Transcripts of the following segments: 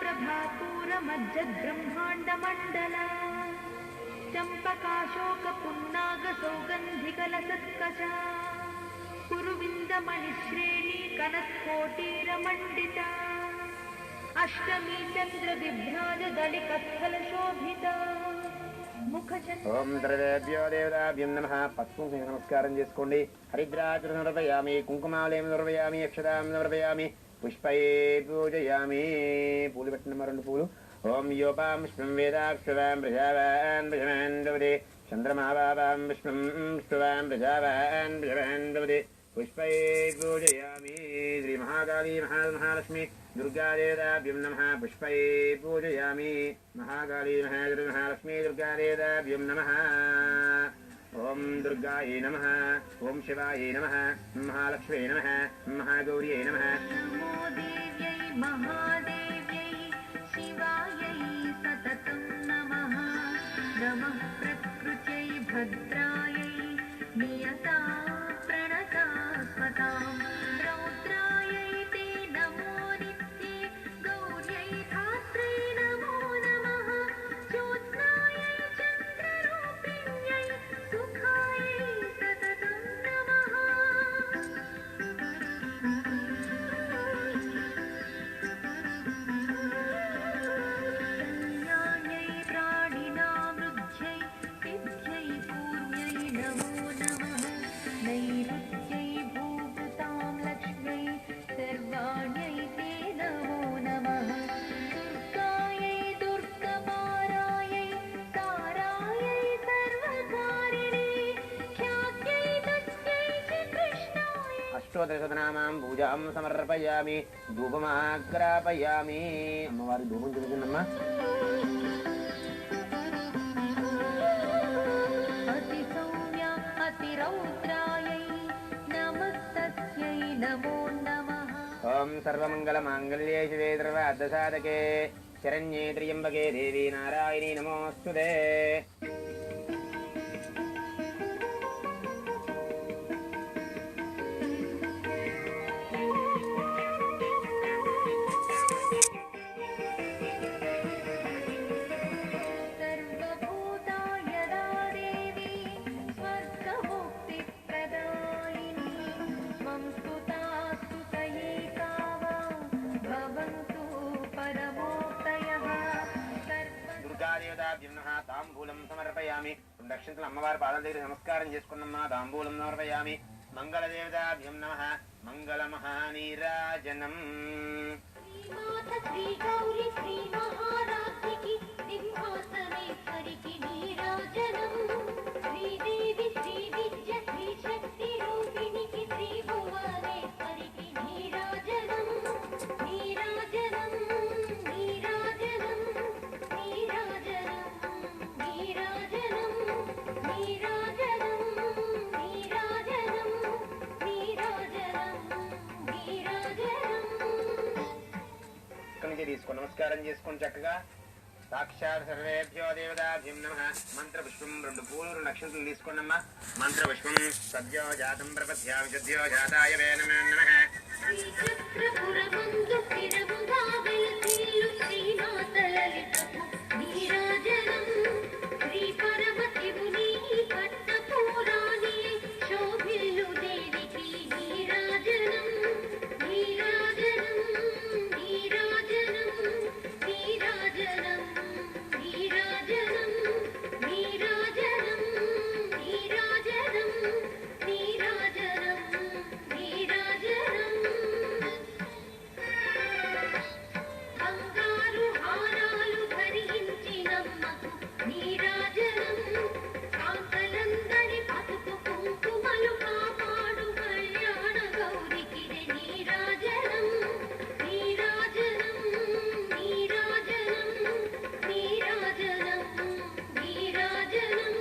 ప్రభాపూరమజ్జద్బ్రహ్మాండమండల చంపకాశోకపున్నాగసౌగంధికలసత్కచ కురువిందమణిశ్రేణీ కనత్కోటీరమండిత అష్టమీ చంద్ర విభ్రాజ దళికస్థలశోభిత. ఓం ద్రవ్యేభ్యో దేవతాభ్యం నమః. పసుపు నమస్కారం చేసుకోండి. హరిద్రాచరణ సమర్పయామి, కుంకుమాలయం సమర్పయామి, అక్షతాం సమర్పయామి, పుష్పై పూజయామి. పూలు పెట్టిన రెండు పూలు. ఓం యోపాం విష్ణుం వేదాక్షరాం ప్రజావాన్ ప్రజమాండవదే చంద్రమావాం విష్ణుం విష్ణువాం ప్రజావాన్ ప్రజమాండవదే పుష్పై పూజయామి. శ్రీ మహాకాళీ మహాలక్ష్మి దుర్గాదేవతాభ్యం నమః. పుష్పై పూజయామి. మహాకాళీ మహాలక్ష్మి దుర్గాదేవతాభ్యం నమః. ఓం దుర్గాయే నమః. ఓం శివాయే నమః. మహాలక్ష్మ్యై నమః. మహాగౌర్యై నమః. నమో దేవ్యై మహాదేవ్యై శివాయై సతతం నమః. నమః ప్రకృత్యై భద్రాయై నియతా ప్రణతా స్మతాం. రౌద్రాయై తే నమో నిత్యే గౌర్యై ధాత్రే నమో నమః. జ్యోత్స్నాయై చంద్రరూపిణ్యై సుఖాయై సతతం నమః. కళ్యాణ్యై ప్రాణినామృధ్యై సిద్ధ్యై పూర్ణ్యై నమో నమః. నైరుత్యై భూభృతాం లక్ష్మ్యై సర్వాణ్యై తే నమో నమః. దుర్గాయై దుర్గమారాయై సారాయై సర్వకారిణే ఖ్యాత్యై తుష్ట్యై చ కృష్ణాయై. అష్టోదశనామాం పూజాం సమర్పయామి, ధూపమాగ్రాపయామి. అమ్మవారి ధూపం చూపించండమ్మా. అతి సౌమ్య అతి రౌద్రాయై నమస్తస్యై నమో నమః. ఓం సర్వమంగళమాంగళ్యే శివే సర్వార్థసాధకే శరణ్యే త్ర్యంబకే దేవి నారాయణీ నమోస్తుతే. సర్వభూతాయదా దేవి స్వర్గముక్తిప్రదాయిని త్వం స్తుతాస్తు సయేకావా భవంతు పరమోక్తయః. దుర్గాదేవతాభ్యం నమః. తాంబూలం సమర్పయామి. దక్షిణతల అమ్మవారి పాదాల దగ్గర నమస్కారం చేసుకున్నమ్మా. తాంబూలం సమర్పయామి. మంగళదేవతాభ్యం నమః. మంగళమహానీరాజనం. శ్రీమాత శ్రీ గౌరి శ్రీ మహారాజ్ఞికి సింహాసనేశ్వరికి నీరాజనం. శ్రీదేవి శ్రీ విద్య శ్రీ శక్తి రూపిణికి శ్రీ భువనేశ్వరికి నీరాజనం. నీరాజనం నీరాజనం నీరాజనం నీరాజనం నీరాజనం నీరాజనం నీరాజనం నీరాజనం. ఇక్కడి నుంచి తీసుకొని నమస్కారం చేసుకొని చక్కగా సాక్షాత్ సర్వేభ్యో దేవతాభ్యం నమః. మంత్రపుష్పం రెండు పూలు రెండు అక్షంతలు తీసుకోండమ్మా. మంత్రపుష్పం సద్యో జాతం ప్రపద్యామి సద్యో జాతాయ వే నమః. శ్రీచక్రపురమందు స్థిరముగా వెలసిల్లు శ్రీనాథ లలితకు నీరాజనం. శ్రీ పరమశివుని పట్టపురాణి శోభిల్లు దేవికి నీరాజనం. నీరాజనం నీరాజనం నీరాజనం నీరాజనం నీరాజనం నీరాజనం నీరాజనం నీరాజనం. బంగారు హారాలు ధరించినమ్మకు నీరాజనం. కాంతలందరి పసుపు కుంకుమలు కాపాడు కళ్యాణ గౌరికి నీరాజనం. నీరాజనం నీరాజనం నీరాజనం నీరాజనం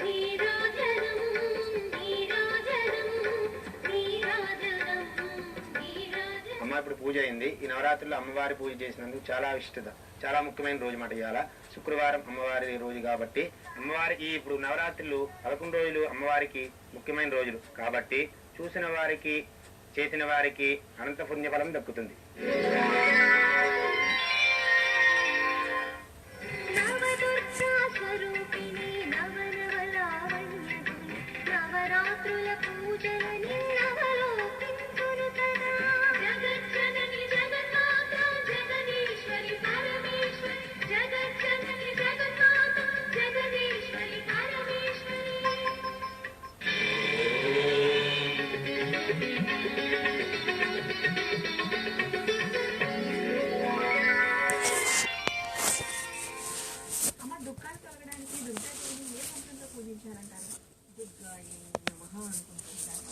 నీరాజనం నీరాజనం నీరాజనం నీరాజనం. అమ్మ ఇప్పుడు పూజ అయింది. ఈ నవరాత్రుల్లో అమ్మవారి పూజ చేసినందుకు చాలా విశిష్టత, చాలా ముఖ్యమైన రోజు మాట. ఇవాళ శుక్రవారం అమ్మవారి రోజు కాబట్టి అమ్మవారికి ఇప్పుడు నవరాత్రులు 11 రోజులు అమ్మవారికి ముఖ్యమైన రోజులు కాబట్టి చూసిన వారికి చేసిన వారికి అనంత పుణ్యఫలం దక్కుతుంది. అమ్మ దుఃఖాలు తొలగడానికి దుర్గాదేవిని ఏ మంత్రంతో పూజించాలంటారు? దుర్గాయ నమః అనుకుంటుంటారు.